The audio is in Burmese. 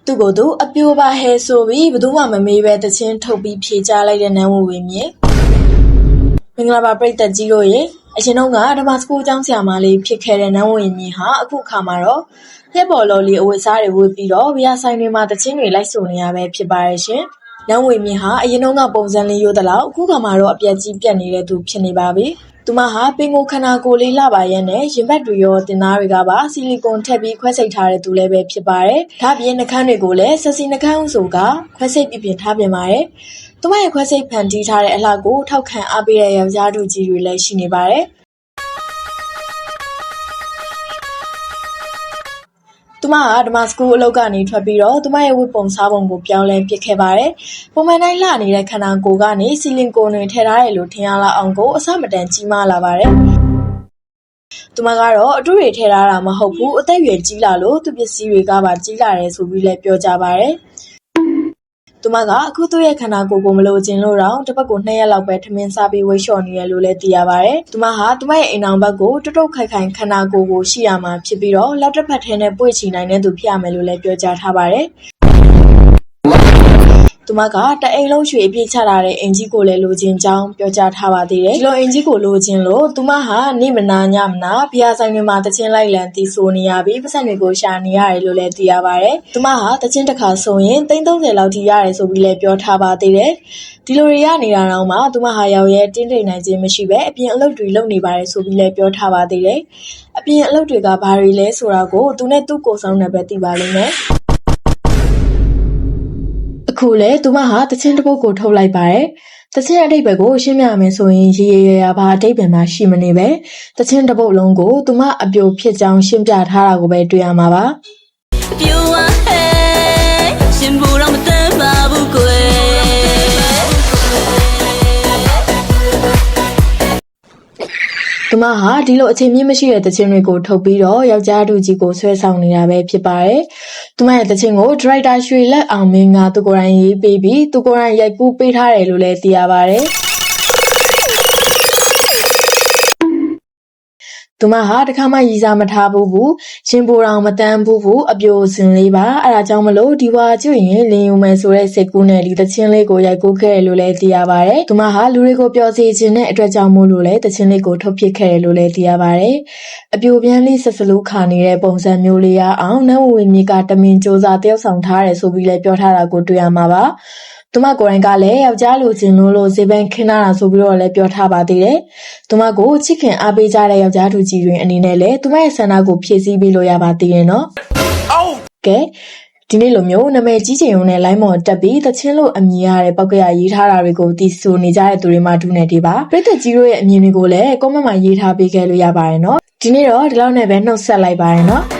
သူ့ကိုယ်သူအပြိုပါဟဲဆိုပြီးဘယ်သူမှမမေးပဲတချင်းထုတ်ပြီးဖြေချလိုက်တဲ့နန်းဝဝေမြင့်မင်္ဂလာပါပရိသတ်ကြီးတို့ရေအရင်တော့ကဓမ္မစကူကျောင်းဆရာမလေးဖြစ်ခဲ့တဲ့နန်းဝဝေမြင့်ဟာအခုအခါမှာတော့လက်ပေါ်လော်လီအဝတ်စားတွေဝတ်ပြီးတော့ဘီယာဆိုင်တွေမှာတချင်းတွေလိုက်ဆိုနေရပဲဖြစ်ပါရဲ့ရှင်နန်းဝေမြင့်ဟာအရင်တော့ကပုံစံလေးရိုးသလောက်အခုခါမှာတော့အပြက်ကြီးပြက်နေတဲ့သူဖြစ်နေပါပြီသူမဟာပင်ကိုခန္ဓာကိုယ်လေးလှပါရဲ့နဲ့ရင်ဘတ်တွေရောတင်သားတွေကပါဆီလီကွန်ထည့်ပြီးခွဲစိတ်ထားတဲ့သူလည်းပဲဖြစ်ပါတယ်။ဒါပြင်နှာခမ်းတွေကိုလည်းဆက်စီနှာခမ်းဦးဆိုကခွဲစိတ်ပြင်ထားပြင်ပါတယ်။သူမရဲ့ခွဲစိတ်ဖန်တီးထားတဲ့အလှကိုထောက်ခံအားပေးတဲ့ယောက်ျားတို့ကြီးတွေလည်းရှိနေပါတယ်။သူမကဓမ္မစကူအလုပ်ကနေထွက်ပြီးတော့သူမရဲ့ဝတ်ပုံစားပုံကိုပြောင်းလဲပစ်ခဲ့ပါတယ်။ပုံမှန်တိုင်းလှနေတဲ့ခန္ဓာကိုယ်ကနေဆီလင်ကိုတွေထည့်ထားတယ်လို့ထင်ရလောက်အောင်ကိုအစမတန်ကြီးမားလာပါတယ်။သူမကတော့အတူတွေထည့်ထားတာမဟုတ်ဘူးအသက်အရွယ်ကြီးလာလို့သူပစ္စည်းတွေကပါကြီးလာတယ်ဆိုပြီးလည်းပြောကြပါတယ်။သူမကအခုသူ့ရဲ့ခန္ဓာကိုယ်ကိုမလိုချင်လို့တော့တစ်ပတ်ကို2ရက်လောက်ပဲထမင်းစားပြီးဝိတ်လျှော်နေရလို့လည်းသိရပါတယ်။သူမဟာသူမရဲ့အိမ်အောင်ဘက်ကိုတုတ်တုတ်ခိုင်ခိုင်ခန္ဓာကိုယ်ကိုရှိရမှာဖြစ်ပြီးတော့လက်တစ်ဖက်ထဲနဲ့ပွေ့ချီနိုင်တဲ့သူဖြစ်ရမယ်လို့လည်းပြောကြားထားပါတယ်။သူမကတအိမ်လုံးရွှေအပြည့်ချထားတဲ့အင်ကြီးကိုလည်းလိုချင်ကြောင်းပြောကြားထားပါသေးတယ်။ဒီလိုအင်ကြီးကိုလိုချင်လို့သူမဟာနေမနာညမနာဘီယာဆိုင်တွေမှာတချင်းလိုက်လံတီးဆိုနေရပြီးပတ်စံတွေကိုရှာနေရတယ်လို့လည်းသိရပါတယ်။သူမဟာတချင်းတစ်ခါဆိုရင်330လောက်ထိရတယ်ဆိုပြီးလည်းပြောထားပါသေးတယ်။ဒီလိုတွေရနေတာတော့မှသူမဟာရောက်ရဲတင်းထိန်နိုင်ခြင်းမရှိပဲအပြင်အလုပ်တွေလုပ်နေပါတယ်ဆိုပြီးလည်းပြောထားပါသေးတယ်။အပြင်အလုပ်တွေကဘာတွေလဲဆိုတာကိုသူနဲ့သူ့ကိုယ်ဆောင်နဲ့ပဲသိပါလိမ့်မယ်။အခုလေသူမဟာတချင်းတစ်ပုတ်ကိုထုတ်လိုက်ပါတယ်။တချင်းအတိတ်ဘက်ကိုရှင်းပြမယ်ဆိုရင်ရေရေရဘာအတိတ်ဘက်မှာရှိမနေပဲတချင်းတစ်ပုတ်လုံးကိုသူမအပြိုဖြစ်ကြောင်းရှင်းပြထားတာကိုပဲတွေ့ရမှာပါ။အပြိုဝဟဲရှင်ဘူတော့မတမ်းပါဘူးကွယ်သူမဟာဒီလိုအချိန်မြင့်မရှိတဲ့တခြင်းတွေကိုထုတ်ပြီးတော့ယောက်ျားတူကြီးကိုဆွဲဆောင်နေတာပဲဖြစ်ပါတယ်။သူမရဲ့တခြင်းကိုဒရိုက်တာရွှေလက်အောင်မင်းကသူကိုယ်တိုင်ရေးပေးပြီးသူကိုယ်တိုင်ရိုက်ကူးပေးထားတယ်လို့လည်းသိရပါတယ်။သူမဟာတခါမှရည်စားမထားဘူးရှင်ပိုတော်မတန်းဘူးအပြိုစင်လေးပါအဲဒါကြောင့်မလို့ဒီဝါကျွရင်လင်းယူမယ်ဆိုတဲ့စိတ်ကူးနဲ့ဒီတချင်းလေးကိုရိုက်ကူးခဲ့တယ်လို့လည်းသိရပါတယ်သူမဟာလူတွေကိုပျော်စေခြင်းနဲ့အတွက်ကြောင့်မို့လို့လည်းတချင်းလေးကိုထုတ်ဖြစ်ခဲ့တယ်လို့လည်းသိရပါတယ်အပြိုပြန်းလေးဆက်စလူးခါနေတဲ့ပုံစံမျိုးလေးရအောင်နန်းဝဝေမြင့်ကတမင်စူးစမ်းတယောက်ဆောင်ထားတယ်ဆိုပြီးလည်းပြောထားတာကိုတွေ့ရမှာပါသူမကိုယ်တိုင်ကလည်းယောက်ျားလူချင်းလို့ဇေဘန်ခင်းလာတာဆိုပြီးတော့လည်းပြောထားပါသေးတယ်။သူမကိုချစ်ခင်အားပေးကြတဲ့ယောက်ျားသူကြီးတွေအနေနဲ့လည်းသူမရဲ့ဆန္ဒကိုဖြည့်ဆည်းပေးလို့ရပါသေးတယ်နော်။ကဲဒီနေ့လိုမျိုးနာမည်ကြီးချင်ုံနဲ့လိုင်းမော်တက်ပြီးတချင်းလို့အမည်ရတဲ့ပောက်ကရရေးထားတာတွေကိုတီးဆိုနေကြတဲ့သူတွေမှဒုနေသေးပါ။ပရိသတ်ကြီးတို့ရဲ့အမြင်တွေကိုလည်း comment မှာရေးထားပေးခဲ့လို့ရပါတယ်နော်။ဒီနေ့တော့ဒီလောက်နဲ့ပဲနှုတ်ဆက်လိုက်ပါရနော်။